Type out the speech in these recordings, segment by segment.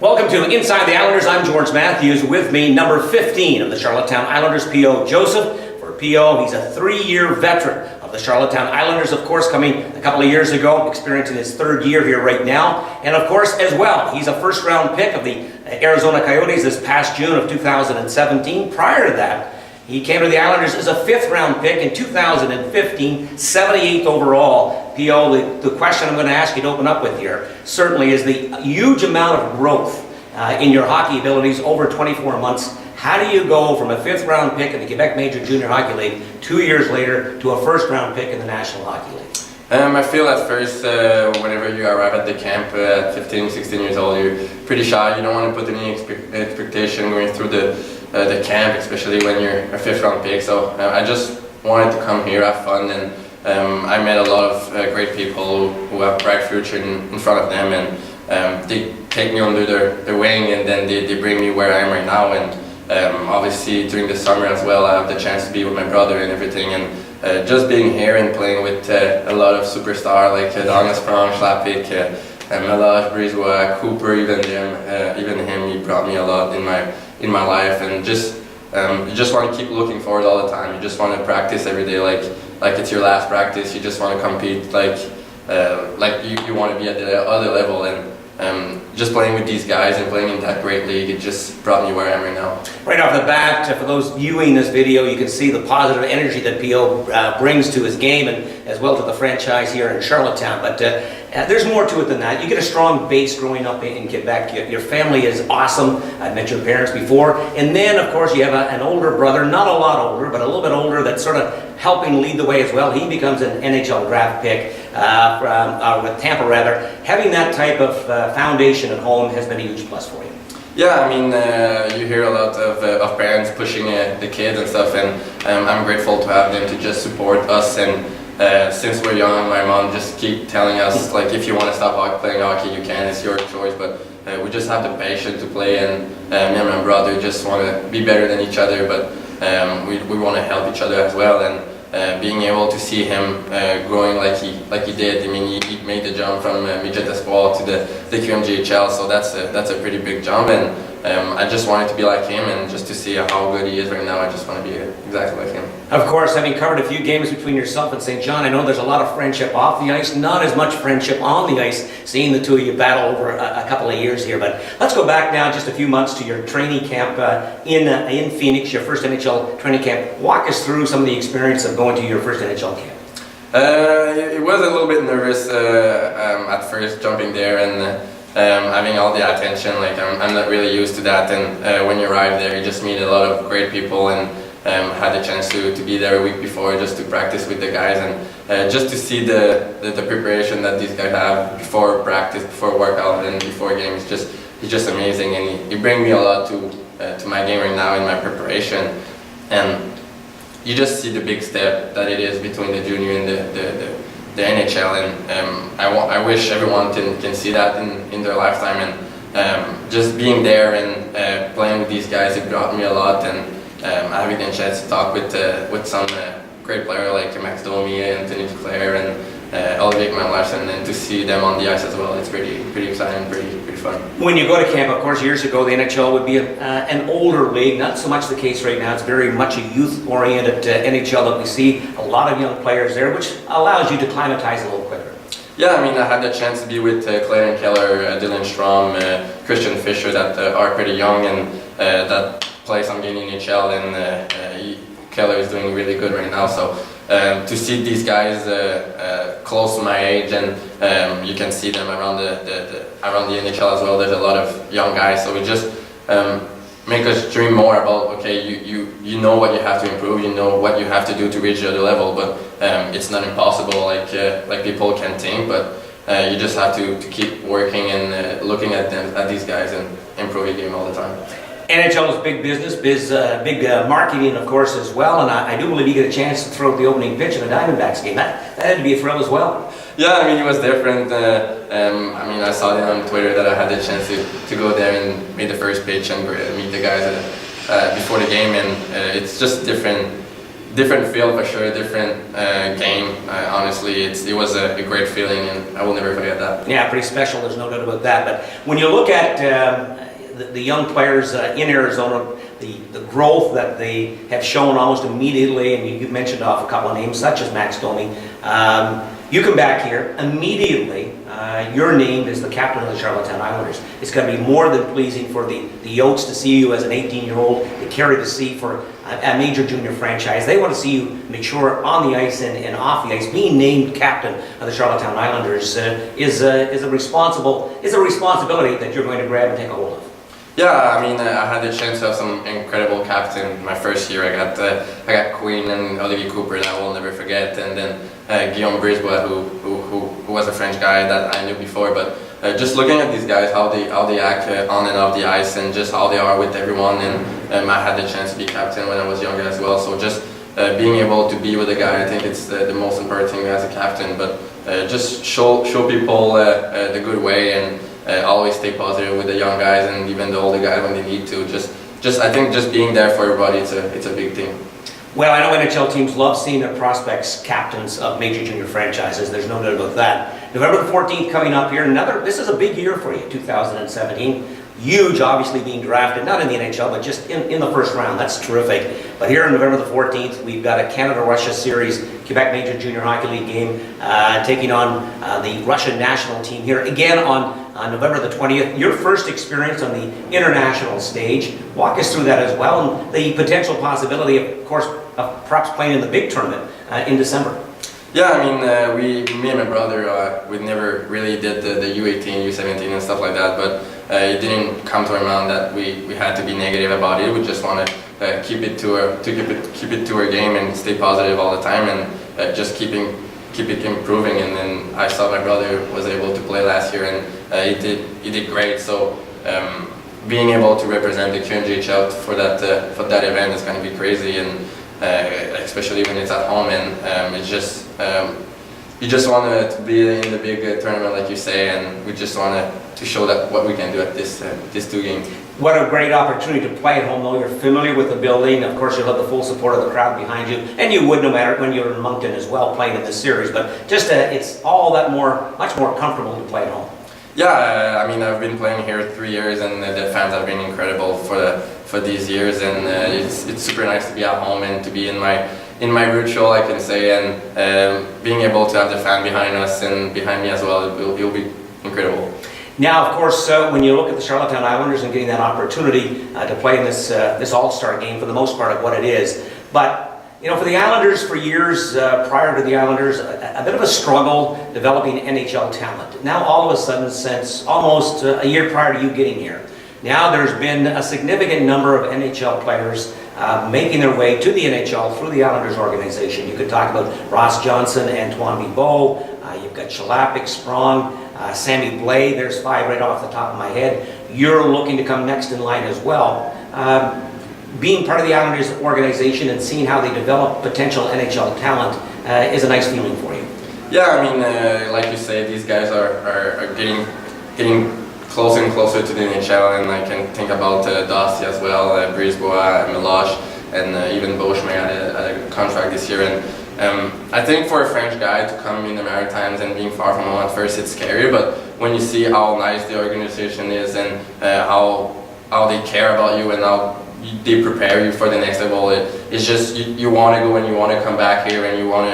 Welcome to Inside the Islanders. I'm George Matthews. With me, number 15 of the Charlottetown Islanders, P.O. Joseph. For P.O., he's a 3-year veteran of the Charlottetown Islanders, of course, coming a couple of years ago, experiencing his 3rd year here right now. And of course, as well, he's a first-round pick of the Arizona Coyotes this past June of 2017. Prior to that, he came to the Islanders as a 5th-round pick in 2015, 78th overall. P.O., the question I'm going to ask you to open up with here certainly is the huge amount of growth in your hockey abilities over 24 months. How do you go from a 5th-round pick in the Quebec Major Junior Hockey League 2 years later to a 1st-round pick in the National Hockey League? I feel at first, whenever you arrive at the camp at 15, 16 years old, you're pretty shy. You don't want to put any expectation going through the camp, especially when you're a 5th-round pick. So I just wanted to come here, have fun, and I met a lot of great people who have bright future in front of them, and they take me under their wing, and then they bring me where I am right now. And obviously during the summer as well, I have the chance to be with my brother and everything, and just being here and playing with a lot of superstars like Dongas Frank, Schlappick, Melage, Brisebois, Cooper, even him, he brought me a lot in my life, and you just want to keep looking forward all the time. You just want to practice every day like it's your last practice. You just want to compete like you want to be at the other level, and just playing with these guys and playing in that great league, it just brought me where I am right now. Right off the bat, for those viewing this video, you can see the positive energy that P.O. brings to his game and as well to the franchise here in Charlottetown. But there's more to it than that. You get a strong base growing up in Quebec. Your family is awesome. I've met your parents before. And then, of course, you have an older brother, not a lot older, but a little bit older, that's sort of helping lead the way as well. He becomes an NHL draft pick with Tampa, rather. Having that type of foundation at home has been a huge plus for you. Yeah, I mean, you hear a lot of parents pushing the kids and stuff, and I'm grateful to have them to just support us. And since we're young, my mom just keep telling us, like, if you want to stop playing hockey, you can, it's your choice. But we just have the patience to play, and me and my brother just want to be better than each other, but we want to help each other as well. And being able to see him growing like he did. I mean, he made the jump from midget espoir to the QMJHL, so that's a pretty big jump, and I just wanted to be like him, and just to see how good he is right now, I just want to be exactly like him. Of course, having covered a few games between yourself and St. John, I know there's a lot of friendship off the ice, not as much friendship on the ice, seeing the two of you battle over a couple of years here. But let's go back now just a few months to your training camp in Phoenix, your first NHL training camp. Walk us through some of the experience of going to your first NHL camp. It was a little bit nervous at first, jumping there and having all the attention. Like I'm not really used to that, and when you arrive there, you just meet a lot of great people, and had the chance to be there a week before just to practice with the guys, and just to see the preparation that these guys have before practice, before workout, and before games. It's just amazing, and he brings me a lot to my game right now in my preparation, and you just see the big step that it is between the junior and the NHL, and I wish everyone can see that in their lifetime, and just being there and playing with these guys, it brought me a lot, and having the chance to talk with some great players like Max Domi, Anthony Duclair, and Olivier Mallarson, and to see them on the ice as well, it's pretty exciting, pretty fun. When you go to camp, of course, years ago, the NHL would be an older league. Not so much the case right now. It's very much a youth-oriented NHL that we see. A lot of young players there, which allows you to climatize a little quicker. Yeah, I mean, I had the chance to be with Claire and Keller, Dylan Strom, Christian Fischer, that are pretty young, and that play some game in NHL, and Keller is doing really good right now. So to see these guys close to my age, and you can see them around the NHL as well. There's a lot of young guys, so we just make us dream more about, okay, you know what you have to improve, you know what you have to do to reach the other level, but it's not impossible like people can think, but you just have to keep working and looking at these guys and improve your game all the time. NHL is big business, big marketing, of course, as well, and I do believe you get a chance to throw the opening pitch in a Diamondbacks game. That had to be a thrill as well. Yeah, I mean, it was different. I mean, I saw it on Twitter that I had the chance to go there and meet the first pitch and meet the guys before the game, and it's just different different feel for sure, different game. Honestly, it was a great feeling, and I will never forget that. Yeah, pretty special, there's no doubt about that. But when you look at the young players in Arizona, the growth that they have shown almost immediately, and you mentioned off a couple of names such as Max Domi, you come back here immediately. You're named as the captain of the Charlottetown Islanders. It's going to be more than pleasing for the Yotes to see you as an 18-year-old to carry the C for a major junior franchise. They want to see you mature on the ice and off the ice. Being named captain of the Charlottetown Islanders is a responsibility that you're going to grab and take a hold of. Yeah, I mean, I had the chance to have some incredible captain. My first year, I got Queen and Olivier Cooper that I will never forget, and then Guillaume Brisebois, who was a French guy that I knew before. But just looking at these guys, how they act on and off the ice, and just how they are with everyone, and I had the chance to be captain when I was younger as well. So just being able to be with a guy, I think it's the most important thing as a captain. But just show people the good way, and always stay positive with the young guys and even the older guys when they need to. I think just being there for everybody, it's a big thing. Well, I know NHL teams love seeing their prospects captains of major junior franchises. There's no doubt about that. November the 14th coming up here. This is a big year for you, 2017. Huge, obviously, being drafted, not in the NHL, but just in the first round. That's terrific. But here on November the 14th, we've got a Canada Russia Series, Quebec Major Junior Hockey League game, taking on the Russian national team here. Again, on November the 20th, your first experience on the international stage. Walk us through that as well, and the potential possibility, of course, of perhaps playing in the big tournament in December. Yeah, I mean, me and my brother, we never really did the U18, U17 and stuff like that, but it didn't come to our mind that we had to be negative about it. We just want to keep it to our game and stay positive all the time, and just keep it improving. And then I saw my brother was able to play last year, and he did great. So being able to represent the QMJHL for that event is going to be crazy, and especially when it's at home, and it's just you just want to be in the big tournament, like you say, and we just want to show that what we can do at this two games. What a great opportunity to play at home, though. You're familiar with the building. Of course, you'll have the full support of the crowd behind you, and you would no matter when you're in Moncton as well, playing in this series. But just it's all that much more comfortable to play at home. Yeah, I mean, I've been playing here 3 years, and the fans have been incredible for these years, and it's super nice to be at home and to be in my root show, I can say, and being able to have the fan behind us and behind me as well, it'll be incredible. Now, of course, when you look at the Charlottetown Islanders and getting that opportunity to play in this All-Star game, for the most part of what it is, but for the Islanders, for years prior to the Islanders, a bit of a struggle developing NHL talent. Now, all of a sudden, since almost a year prior to you getting here, now there's been a significant number of NHL players making their way to the NHL through the Islanders organization. You could talk about Ross Johnson, Antoine Bibeau, you've got Chalapik, Sprong, Sammy Blais. There's 5 right off the top of my head. You're looking to come next in line as well. Being part of the Islanders organization and seeing how they develop potential NHL talent is a nice feeling for you. Yeah, I mean, like you say, these guys are getting closer and closer to the NHL, and I can think about Dossi as well, Brisebois, Meloche, and even Beauchemin had a contract this year. And I think for a French guy to come in the Maritimes and being far from home at first, it's scary, but when you see how nice the organization is, and how they care about you, and how they prepare you for the next level, it's just you want to go, and you want to come back here, and you want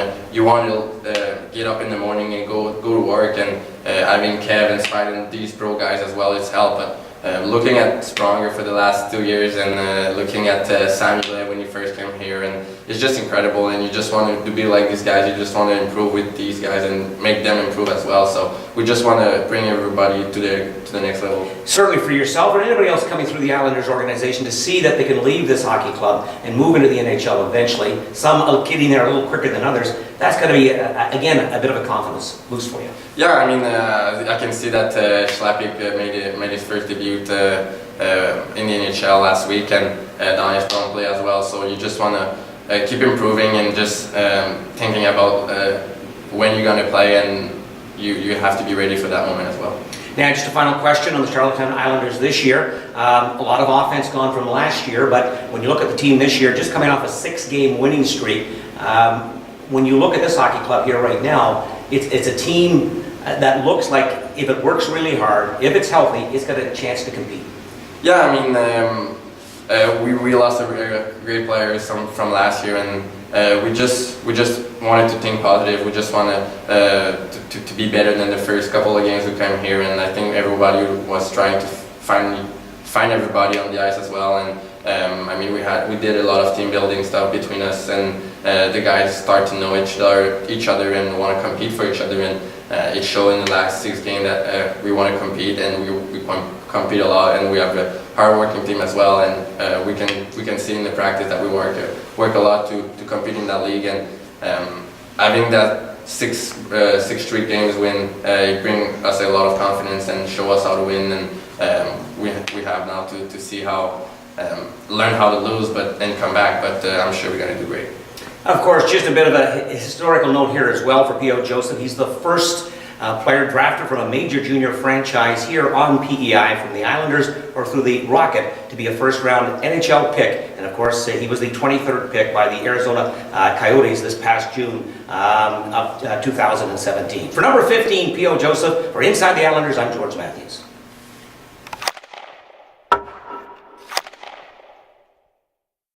to get up in the morning and go to work. And having Kev and Spide and these pro guys as well, it's helped. But looking at Spronger for the last 2 years, and looking at Samuel when he first came here, and it's just incredible, and you just want to be like these guys. You just want to improve with these guys and make them improve as well. So we just want to bring everybody to the next level. Certainly for yourself or anybody else coming through the Islanders organization to see that they can leave this hockey club and move into the NHL eventually. Some getting there a little quicker than others. That's going to be, again, a bit of a confidence boost for you. Yeah, I mean, I can see that Chalapik made his first debut in the NHL last week, and Daniel Sprong play as well. So you just want to keep improving, and just thinking about when you're going to play, and you have to be ready for that moment as well. Now, just a final question on the Charlottetown Islanders this year. A lot of offense gone from last year, but when you look at the team this year, just coming off a 6-game winning streak, when you look at this hockey club here right now, it's a team that looks like if it works really hard, if it's healthy, it's got a chance to compete. Yeah, I mean, we lost a great players from last year, and we just wanted to think positive. We just wanted to be better than the first couple of games we came here, and I think everybody was trying to find everybody on the ice as well. And I mean, we did a lot of team building stuff between us, and the guys start to know each other and want to compete for each other. And it showed in the last 6 games that we want to compete, and we compete a lot, and we have a hard-working team as well. And we can see in the practice that we work a lot to compete in that league. And having that 6 straight games win, it brings us a lot of confidence and show us how to win. And we have now to see how learn how to lose, and come back. But I'm sure we're going to do great. Of course, just a bit of a historical note here as well for P.O. Joseph. He's the first player drafted from a major junior franchise here on PEI from the Islanders or through the Rocket to be a first-round NHL pick. And of course, he was the 23rd pick by the Arizona Coyotes this past June of 2017. For number 15, P.O. Joseph, for Inside the Islanders, I'm George Matthews.